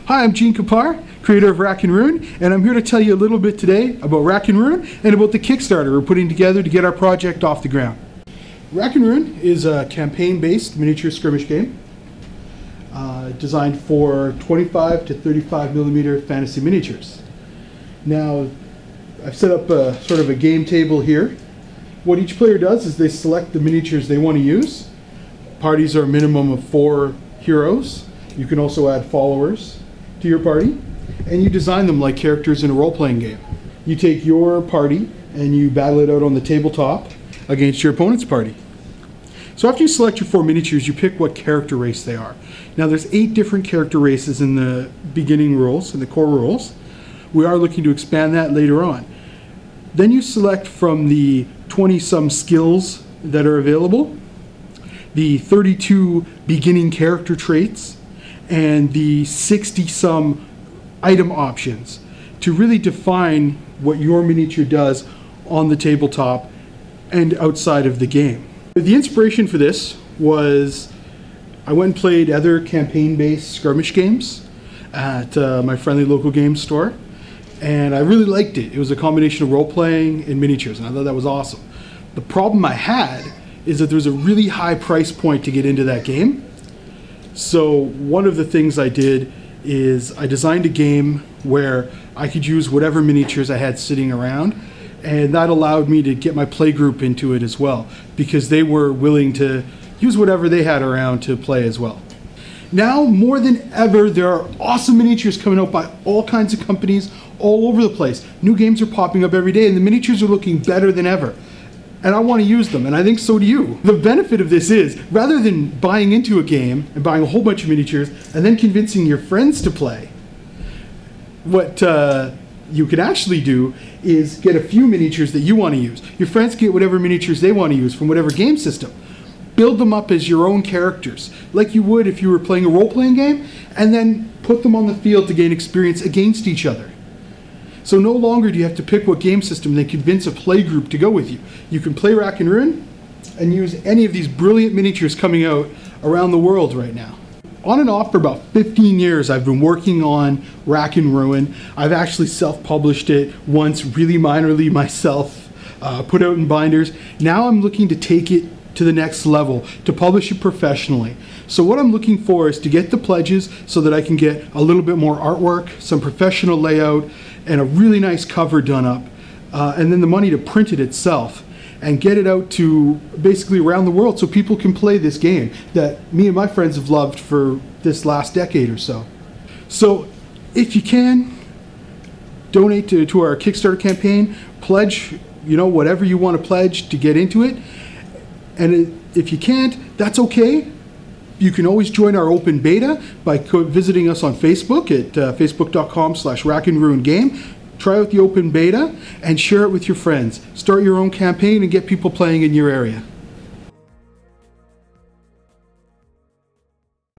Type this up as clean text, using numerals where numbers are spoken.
Hi, I'm Gene Kapar, creator of Rack and Ruin, and I'm here to tell you a little bit today about Rack and Ruin and about the Kickstarter we're putting together to get our project off the ground. Rack and Ruin is a campaign-based miniature skirmish game designed for 25 to 35 millimeter fantasy miniatures. Now, I've set up sort of a game table here. What each player does is they select the miniatures they want to use. Parties are a minimum of 4 heroes. You can also add followers to your party, and you design them like characters in a role-playing game. You take your party and you battle it out on the tabletop against your opponent's party. So after you select your 4 miniatures, you pick what character race they are. Now there's 8 different character races in the beginning rules, in the core rules. We are looking to expand that later on. Then you select from the 20-some skills that are available, the 32 beginning character traits, and the 60-some item options to really define what your miniature does on the tabletop and outside of the game. The inspiration for this was I went and played other campaign-based skirmish games at my friendly local game store, and I really liked it. It was a combination of role-playing and miniatures, and I thought that was awesome. The problem I had is that there was a really high price point to get into that game. So one of the things I did is I designed a game where I could use whatever miniatures I had sitting around, and that allowed me to get my play group into it as well, because they were willing to use whatever they had around to play as well. Now more than ever, there are awesome miniatures coming out by all kinds of companies all over the place. New games are popping up every day, and the miniatures are looking better than ever. And I want to use them, and I think so do you. The benefit of this is, rather than buying into a game and buying a whole bunch of miniatures and then convincing your friends to play, what you can actually do is get a few miniatures that you want to use. Your friends get whatever miniatures they want to use from whatever game system. Build them up as your own characters, like you would if you were playing a role-playing game, and then put them on the field to gain experience against each other. So no longer do you have to pick what game system and then convince a play group to go with you. You can play Rack and Ruin and use any of these brilliant miniatures coming out around the world right now. On and off for about 15 years, I've been working on Rack and Ruin. I've actually self-published it once, really minorly myself, put out in binders. Now I'm looking to take it to the next level, to publish it professionally. So what I'm looking for is to get the pledges so that I can get a little bit more artwork, some professional layout, and a really nice cover done up, and then the money to print it itself and get it out to basically around the world so people can play this game that me and my friends have loved for this last decade or so. So if you can, donate to our Kickstarter campaign, pledge, whatever you want to pledge to get into it. And if you can't, that's okay. You can always join our open beta by visiting us on Facebook at facebook.com/rackandruingame. Try out the open beta and share it with your friends. Start your own campaign and get people playing in your area.